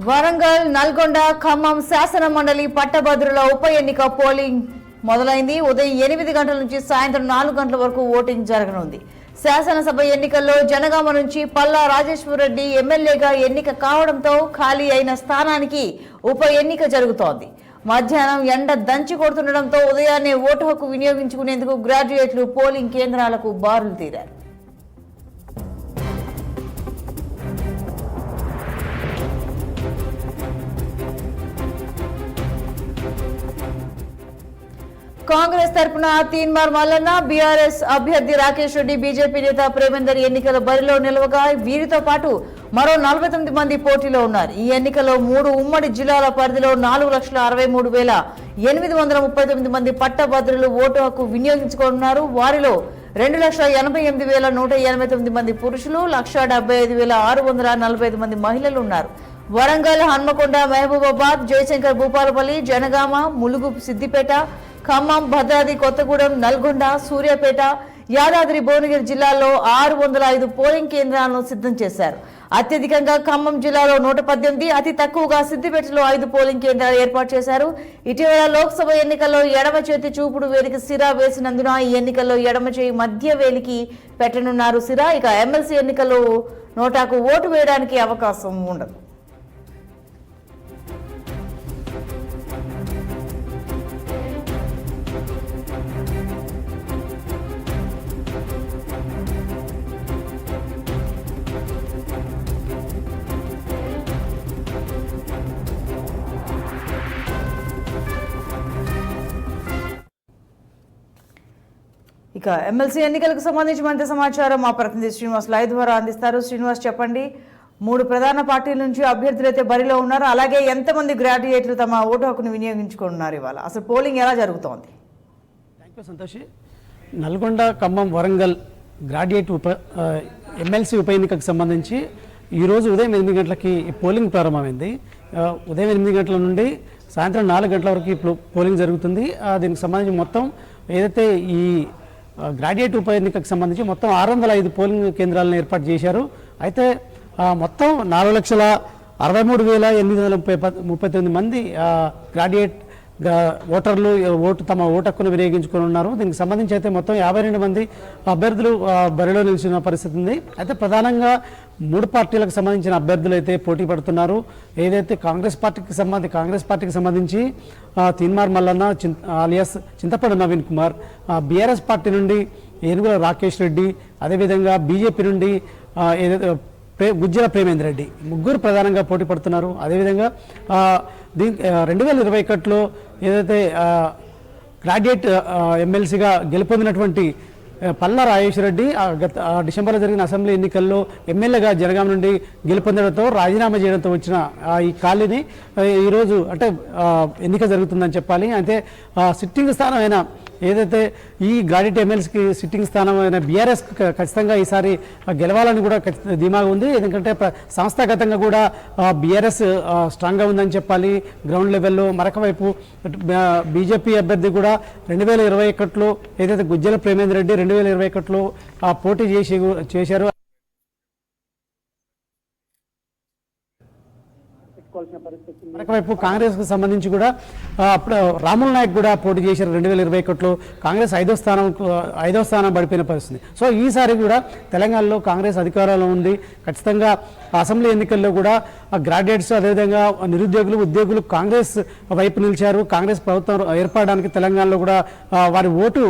వరంగల్, నల్గొండ, ఖమ్మం శాసన మండలి పట్టభద్రుల ఉప ఎన్నిక పోలింగ్ మొదలైంది. ఉదయం 8 గంటల నుంచి సాయంత్రం 4 గంటల వరకు ఓటింగ్ జరగనుంది. శాసనసభ ఎన్నికల్లో జనగామ నుంచి పల్లా రాజేశ్వరరెడ్డి ఎమ్మెల్యేగా ఎన్నిక కావడంతో ఖాళీ అయిన స్థానానికి ఉప ఎన్నిక జరుగుతోంది. మధ్యాహ్నం ఎండ దంచి కొడుతుండటంతో ఉదయాన్నే ఓటు హక్కు వినియోగించుకునేందుకు గ్రాడ్యుయేట్లు పోలింగ్ కేంద్రాలకు బారులు తీరారు. కాంగ్రెస్ తరపున తీన్మార్ మల్లన్న, బీఆర్ఎస్ అభ్యర్థి రాకేష్ రెడ్డి, బీజేపీ నేత ప్రేమేందర్ ఎన్నికల బరిలో నిలవగా వీరితో పాటు మరో 49 మంది పోటీలో ఉన్నారు. ఈ ఎన్నికలో 3 ఉమ్మడి జిల్లాల పరిధిలో 4,63,839 మంది పట్టభద్రులు ఓటు హక్కు వినియోగించుకోనున్నారు. వారిలో 2,88,189 మంది పురుషులు, 1,75,645 మంది మహిళలు ఉన్నారు. వరంగల్, హన్మకొండ, మహబూబాబాద్, జయశంకర్ భూపాలపల్లి, జనగామ, ములుగు, సిద్దిపేట, ఖమ్మం, భద్రాద్రి కొత్తగూడెం, నల్గొండ, సూర్యాపేట, యాదాద్రి భువనగిరి జిల్లాల్లో 605 పోలింగ్ కేంద్రాలను సిద్ధం చేశారు. అత్యధికంగా ఖమ్మం జిల్లాలో 118, అతి తక్కువగా సిద్దిపేటలో 5 పోలింగ్ కేంద్రాలు ఏర్పాటు చేశారు. ఇటీవల లోక్సభ ఎన్నికల్లో ఎడమ చేతి చూపుడు వేలికి సిరా వేసినందున ఈ ఎన్నికల్లో ఎడమ చేయి మధ్య వేలికి పెట్టనున్నారు సిరా. ఇక ఎమ్మెల్సీ ఎన్నికల్లో నోటాకు ఓటు వేయడానికి అవకాశం ఉండదు. ఇక ఎమ్మెల్సీ ఎన్నికలకు సంబంధించి మరింత సమాచారం మా ప్రతినిధి శ్రీనివాస్ లైవ్ ద్వారా అందిస్తారు. శ్రీనివాస్, చెప్పండి, 3 ప్రధాన పార్టీల నుంచి అభ్యర్థులు అయితే బరిలో ఉన్నారు. అలాగే ఎంతమంది గ్రాడ్యుయేట్లు తమ ఓటు హక్కును వినియోగించుకున్నారు? ఇవాళ అసలు పోలింగ్ ఎలా జరుగుతోంది? Thank you Santoshi. Nalgonda, Khammam, Warangal graduate MLC ఉప ఎన్నికకు సంబంధించి ఈరోజు ఉదయం 8 గంటలకి పోలింగ్ ప్రారంభమైంది. ఉదయం 8 గంటల నుండి సాయంత్రం 4 గంటల వరకు పోలింగ్ జరుగుతుంది. దీనికి సంబంధించి మొత్తం ఏదైతే ఈ గ్రాడ్యుయేట్ ఉప ఎన్నికకు సంబంధించి మొత్తం 605 పోలింగ్ కేంద్రాలను ఏర్పాటు చేశారు. అయితే మొత్తం 4,63,839 మంది గ్రాడ్యుయేట్ ఓటర్లు తమ ఓటు హక్కును వినియోగించుకొని ఉన్నారు. దీనికి సంబంధించి అయితే మొత్తం 52 మంది అభ్యర్థులు బరిలో నిలిచిన పరిస్థితి ఉంది. అయితే ప్రధానంగా 3 పార్టీలకు సంబంధించిన అభ్యర్థులు అయితే పోటీ పడుతున్నారు. ఏదైతే కాంగ్రెస్ పార్టీకి సంబంధించి తీన్మార్ మల్లన్న అలియాస్ చింతపండు నవీన్ కుమార్, బీఆర్ఎస్ పార్టీ నుండి ఏనుగుల రాకేష్ రెడ్డి, అదేవిధంగా బీజేపీ నుండి ఏదైతే గుజ్జల ప్రేమేందర్ రెడ్డి, ముగ్గురు ప్రధానంగా పోటీ పడుతున్నారు. అదేవిధంగా 2021లో ఏదైతే గ్రాడ్యుయేట్ ఎమ్మెల్సీగా గెలుపొందినటువంటి పల్లా రాజేశ్వరరెడ్డి డిసెంబర్లో జరిగిన అసెంబ్లీ ఎన్నికల్లో ఎమ్మెల్యేగా జనగామ నుండి గెలుపొందడంతో రాజీనామా చేయడంతో వచ్చిన ఈ ఖాళీని ఈరోజు అంటే ఎన్నిక జరుగుతుందని చెప్పాలి. అయితే సిట్టింగ్ స్థానమైన ఏదైతే ఈ గ్రాడ్యుయేట్ ఎమ్మెల్సీకి సిట్టింగ్ స్థానమైన బీఆర్ఎస్ ఖచ్చితంగా ఈసారి గెలవాలని కూడా ధీమాగా ఉంది. ఎందుకంటే సంస్థాగతంగా కూడా బీఆర్ఎస్ స్ట్రాంగ్గా ఉందని చెప్పాలి గ్రౌండ్ లెవెల్లో. మరొక వైపు బీజేపీ అభ్యర్థి కూడా 2021లో ఏదైతే గుజ్జల ప్రేమేందర్ రెడ్డి 2021లో పోటీ చేశారు. మరొకవైపు కాంగ్రెస్ కు సంబంధించి కూడా అప్పుడు రాముల్ నాయక్ కూడా పోటీ చేశారు 2021లో. కాంగ్రెస్ 5వ స్థానం పడిపోయిన పరిస్థితి. సో ఈసారి కూడా తెలంగాణలో కాంగ్రెస్ అధికారంలో ఉంది. ఖచ్చితంగా అసెంబ్లీ ఎన్నికల్లో కూడా గ్రాడ్యుయేట్స్ అదేవిధంగా నిరుద్యోగులు, ఉద్యోగులు కాంగ్రెస్ వైపు నిలిచారు. కాంగ్రెస్ ప్రభుత్వం ఏర్పడడానికి తెలంగాణలో కూడా వారి ఓటు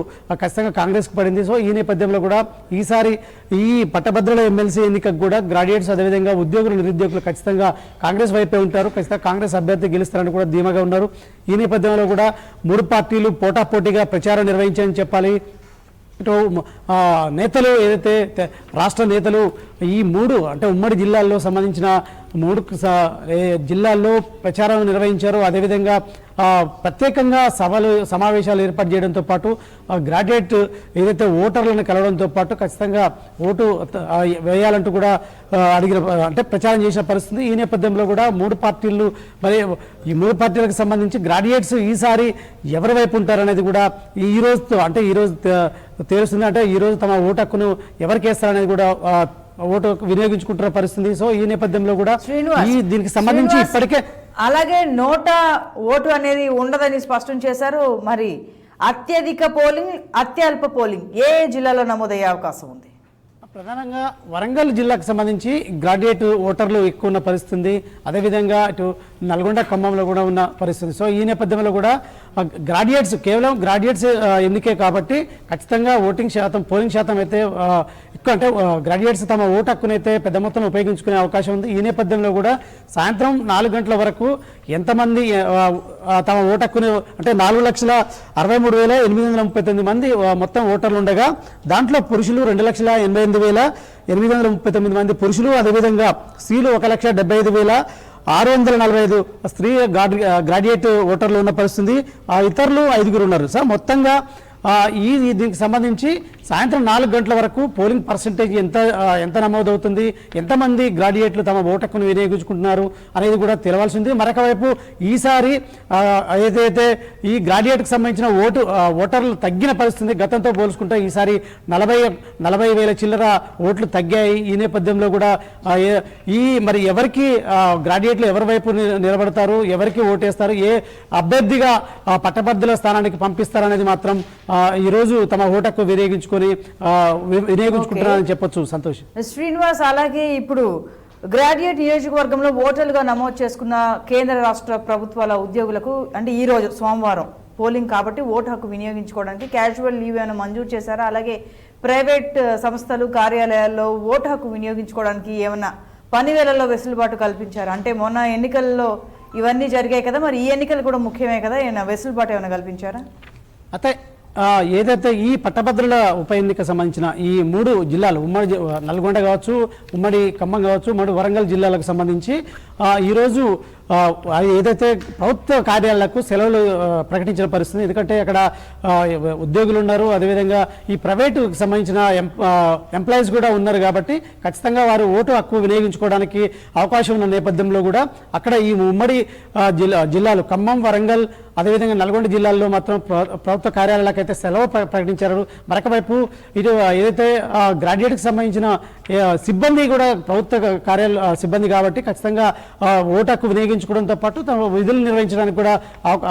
ఖచ్చితంగా కాంగ్రెస్కు పడింది. సో ఈ నేపథ్యంలో కూడా ఈసారి ఈ పట్టభద్రుల ఎమ్మెల్సీ ఎన్నికకు కూడా గ్రాడ్యుయేట్స్ అదేవిధంగా ఉద్యోగులు, నిరుద్యోగులు ఖచ్చితంగా కాంగ్రెస్ వైపే ఉంటారు. ఖచ్చితంగా కాంగ్రెస్ అభ్యర్థి గెలుస్తారని కూడా ధీమాగా ఉన్నారు. ఈ నేపథ్యంలో కూడా 3 పార్టీలు పోటాపోటీగా ప్రచారం నిర్వహించాయని చెప్పాలి. ఇటు నేతలు ఏదైతే రాష్ట్ర నేతలు ఈ 3 అంటే ఉమ్మడి జిల్లాల్లో సంబంధించిన 3 జిల్లాల్లో ప్రచారం నిర్వహించారు. అదేవిధంగా ప్రత్యేకంగా సమావేశాలు ఏర్పాటు చేయడంతో పాటు గ్రాడ్యుయేట్ ఏదైతే ఓటర్లను కలవడంతో పాటు ఖచ్చితంగా ఓటు వేయాలంటూ కూడా అడిగిన అంటే ప్రచారం చేసిన పరిస్థితి. ఈ నేపథ్యంలో కూడా 3 పార్టీలు మరి ఈ 3 పార్టీలకు సంబంధించి గ్రాడ్యుయేట్స్ ఈసారి ఎవరి వైపు ఉంటారనేది కూడా ఈ రోజు తేలుస్తుంది. అంటే ఈ రోజు తమ ఓటు హక్కును ఎవరికి వేస్తారనేది కూడా ఓటు వినియోగించుకుంటున్న పరిస్థితి. సో ఈ నేపథ్యంలో కూడా శ్రీనివాస్, దీనికి సంబంధించి శ్రీనివాస్, ఇప్పటికే అలాగే నోటా ఓటు అనేది ఉండదని స్పష్టం చేశారు. మరి అత్యధిక పోలింగ్, అత్యల్ప పోలింగ్ ఏ జిల్లాలో నమోదయ్యే అవకాశం ఉంది? ప్రధానంగా వరంగల్ జిల్లాకు సంబంధించి గ్రాడ్యుయేట్ ఓటర్లు ఎక్కువ ఉన్న పరిస్థితి, అదేవిధంగా ఇటు నల్గొండ, ఖమ్మంలో కూడా ఉన్న పరిస్థితి. సో ఈ నేపథ్యంలో కూడా గ్రాడ్యుయేట్స్, కేవలం గ్రాడ్యుయేట్స్ ఎన్నికే కాబట్టి ఖచ్చితంగా ఓటింగ్ శాతం, పోలింగ్ శాతం అయితే ఎక్కువ, అంటే గ్రాడ్యుయేట్స్ తమ ఓటు హక్కునైతే పెద్ద మొత్తంలో ఉపయోగించుకునే అవకాశం ఉంది. ఈ నేపథ్యంలో కూడా సాయంత్రం 4 గంటల వరకు ఎంతమంది తమ ఓటు హక్కుని, అంటే 4,63,839 మంది మొత్తం ఓటర్లు ఉండగా దాంట్లో పురుషులు 2,88,839 మంది పురుషులు, అదేవిధంగా స్త్రీలు 1,75,645 స్త్రీ గ్రాడ్యుయేట్ ఓటర్లు ఉన్న పరిస్థితి. ఇతరులు 5 ఉన్నారు. సార్ మొత్తంగా దీనికి సంబంధించి సాయంత్రం 4 గంటల వరకు పోలింగ్ పర్సంటేజ్ ఎంత నమోదవుతుంది, ఎంతమంది గ్రాడ్యుయేట్లు తమ ఓటు హక్కును వినియోగించుకుంటున్నారు అనేది కూడా తెలవాల్సింది. మరొక వైపు ఈసారి ఏదైతే ఈ గ్రాడ్యుయేట్కి సంబంధించిన ఓటర్లు తగ్గిన పరిస్థితి, గతంతో పోల్చుకుంటే ఈసారి 40,000 చిల్లర ఓట్లు తగ్గాయి. ఈ నేపథ్యంలో కూడా మరి ఎవరికి గ్రాడ్యుయేట్లు ఎవరి వైపు నిలబడతారు, ఎవరికి ఓటేస్తారు, ఏ అభ్యర్థిగా పట్టభద్రుల స్థానానికి పంపిస్తారు అనేది మాత్రం ఈరోజు తమ ఓటు హక్కు వినియోగించుకుంటున్నారని చెప్పొచ్చు. సంతోష్. శ్రీనివాస్, అలాగే ఇప్పుడు గ్రాడ్యుయేట్ నియోజకవర్గంలో ఓటర్లుగా నమోదు చేసుకున్న కేంద్ర రాష్ట్ర ప్రభుత్వాల ఉద్యోగులకు అంటే ఈ రోజు సోమవారం పోలింగ్ కాబట్టి ఓటు హక్కు వినియోగించుకోవడానికి క్యాజువల్ లీవ్ ఏమైనా మంజూరు చేశారా? అలాగే ప్రైవేట్ సంస్థలు, కార్యాలయాల్లో ఓటు హక్కు వినియోగించుకోవడానికి ఏమైనా పని వేళల్లో వెసులుబాటు కల్పించారు? అంటే మొన్న ఎన్నికల్లో ఇవన్నీ జరిగాయి కదా, మరి ఈ ఎన్నికలు కూడా ముఖ్యమే కదా, ఏమైనా వెసులుబాటు ఏమైనా కల్పించారా? అయితే ఏదైతే ఈ పట్టభద్రుల ఉప ఎన్నిక సంబంధించిన ఈ 3 జిల్లాలు, ఉమ్మడి నల్గొండ కావచ్చు, ఉమ్మడి ఖమ్మం కావచ్చు, ఉమ్మడి వరంగల్ జిల్లాలకు సంబంధించి ఈరోజు ఏదైతే ప్రభుత్వ కార్యాలయాలకు సెలవులు ప్రకటించిన పరిస్థితి. ఎందుకంటే అక్కడ ఉద్యోగులు ఉన్నారు, అదేవిధంగా ఈ ప్రైవేటుకు సంబంధించిన ఎంప్లాయీస్ కూడా ఉన్నారు కాబట్టి ఖచ్చితంగా వారు ఓటు హక్కు వినియోగించుకోవడానికి అవకాశం ఉన్న నేపథ్యంలో కూడా అక్కడ ఈ ఉమ్మడి జిల్లాలు ఖమ్మం, వరంగల్, అదేవిధంగా నల్గొండ జిల్లాల్లో మాత్రం ప్రభుత్వ కార్యాలయాలకు అయితే సెలవు ప్రకటించారు. మరొక వైపు ఇటు ఏదైతే గ్రాడ్యుయేట్కి సంబంధించిన సిబ్బంది కూడా ప్రభుత్వ కార్యాలయ సిబ్బంది కాబట్టి ఖచ్చితంగా ఓటు హక్కు వినియోగించుకోవడంతో పాటు తమ విధులు నిర్వహించడానికి కూడా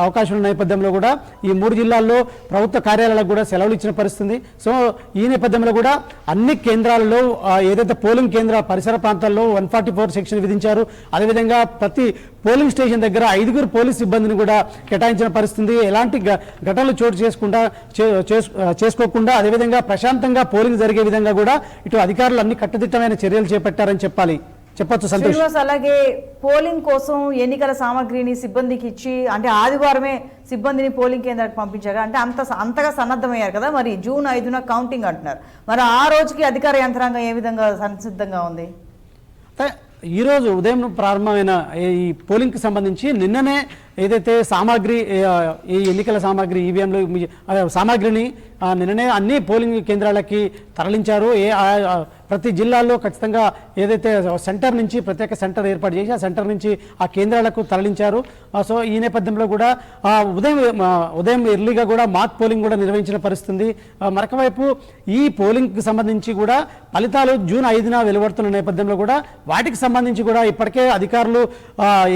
అవకాశం ఉన్న నేపథ్యంలో కూడా ఈ 3 జిల్లాల్లో ప్రభుత్వ కార్యాలయాలకు కూడా సెలవులు ఇచ్చిన పరిస్థితి. సో ఈ నేపథ్యంలో కూడా అన్ని కేంద్రాలలో ఏదైతే పోలింగ్ కేంద్ర పరిసర ప్రాంతాల్లో 144 సెక్షన్ విధించారు. అదేవిధంగా ప్రతి పోలింగ్ స్టేషన్ దగ్గర 5 పోలీస్ సిబ్బందిని కూడా కేటాయించిన పరిస్థితి. ఎలాంటి ఘటనలు చోటు చేసుకోకుండా అదేవిధంగా ప్రశాంతంగా పోలింగ్ జరిగే విధంగా కూడా ఇటు అధికారులు అన్ని కట్టుదిట్టమైన చర్యలు చేపట్టారని చెప్పొచ్చు. సంతోష్. అలాగే పోలింగ్ కోసం ఎన్నికల సామాగ్రిని సిబ్బందికి ఇచ్చి అంటే ఆదివారమే సిబ్బందిని పోలింగ్ కేంద్రానికి పంపించారు. అంటే అంతగా సన్నద్ధమయ్యారు కదా, మరి జూన్ 5న కౌంటింగ్ అంటున్నారు. మరి ఆ రోజుకి అధికార యంత్రాంగం ఏ విధంగా సంసిద్ధంగా ఉంది? ఈరోజు ఉదయం ప్రారంభమైన ఈ పోలింగ్కి సంబంధించి నిన్ననే ఏదైతే సామాగ్రి, ఈ ఎన్నికల సామాగ్రి, ఈవీఎంలు సామాగ్రిని నిన్ననే అన్ని పోలింగ్ కేంద్రాలకి తరలించారు. ప్రతి జిల్లాల్లో ఖచ్చితంగా ఏదైతే సెంటర్ నుంచి ప్రత్యేక సెంటర్ ఏర్పాటు చేసి ఆ సెంటర్ నుంచి ఆ కేంద్రాలకు తరలించారు. సో ఈ నేపథ్యంలో కూడా ఉదయం ఎర్లీగా కూడా మాక్ పోలింగ్ కూడా నిర్వహించిన పరిస్థితి. మరొక వైపు ఈ పోలింగ్కి సంబంధించి కూడా ఫలితాలు జూన్ 5న వెలువడుతున్న నేపథ్యంలో కూడా వాటికి సంబంధించి కూడా ఇప్పటికే అధికారులు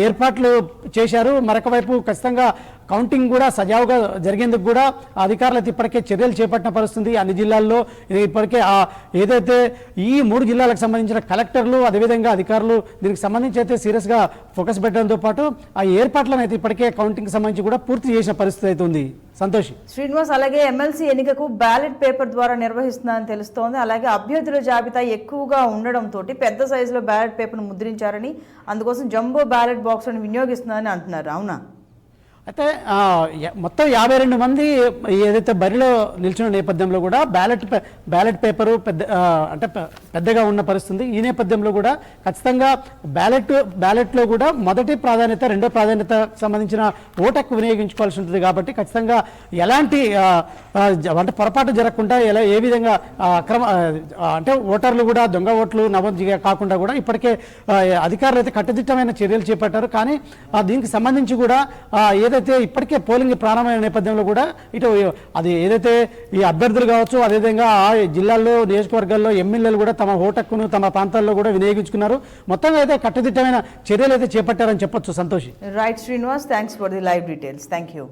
ఏర్పాట్లు చేశారు. మరొక వైపు ఖచ్చితంగా కౌంటింగ్ కూడా సజావుగా జరిగేందుకు కూడా అధికారులు ఇప్పటికే చర్యలు చేపట్టిన పరిస్థితి. అన్ని జిల్లాల్లో ఇప్పటికే ఏదైతే ఈ 3 జిల్లాలకు సంబంధించిన కలెక్టర్లు అదేవిధంగా అధికారులు దీనికి సంబంధించి అయితే సీరియస్గా ఫోకస్ పెట్టడంతో పాటు ఆ ఏర్పాట్లను అయితే ఇప్పటికే కౌంటింగ్ సంబంధించి కూడా పూర్తి చేసిన పరిస్థితి అయితే ఉంది. సంతోష్. శ్రీనివాస్, అలాగే ఎమ్మెల్సీ ఎన్నికకు బ్యాలెట్ పేపర్ ద్వారా నిర్వహిస్తుందని తెలుస్తోంది. అలాగే అభ్యర్థుల జాబితా ఎక్కువగా ఉండడంతో పెద్ద సైజులో బ్యాలెట్ పేపర్ను ముద్రించారని, అందుకోసం జంబో బ్యాలెట్ బాక్స్లను వినియోగిస్తున్నారని అంటున్నారు. అవునా? అయితే మొత్తం 52 మంది ఏదైతే బరిలో నిల్చున్న నేపథ్యంలో కూడా బ్యాలెట్ పేపరు పెద్దగా ఉన్న పరిస్థితి. ఈ నేపథ్యంలో కూడా ఖచ్చితంగా బ్యాలెట్లో కూడా మొదటి ప్రాధాన్యత, రెండో ప్రాధాన్యత సంబంధించిన ఓటు హక్కు వినియోగించుకోవాల్సి ఉంటుంది. కాబట్టి ఖచ్చితంగా ఎలాంటి అంటే పొరపాటు జరగకుండా ఏ విధంగా అంటే ఓటర్లు కూడా దొంగ ఓట్లు నమోదు కాకుండా కూడా ఇప్పటికే అధికారులు అయితే కట్టుదిట్టమైన చర్యలు చేపట్టారు. కానీ దీనికి సంబంధించి కూడా ఏదైతే ఇప్పటికే పోలింగ్ ప్రారంభమైన నేపథ్యంలో కూడా ఇటు అది ఏదైతే ఈ అభ్యర్థులు కావచ్చు, అదేవిధంగా ఆ జిల్లాల్లో నియోజకవర్గాల్లో ఎమ్మెల్యేలు కూడా తమ ఓటు హక్కును తమ ప్రాంతాల్లో కూడా వినియోగించుకున్నారు. మొత్తంగా అయితే కట్టుదిట్టమైన చర్యలు అయితే చేపట్టారని చెప్పొచ్చు. Santoshi. Right Srinivas, thanks for the live details. Thank you.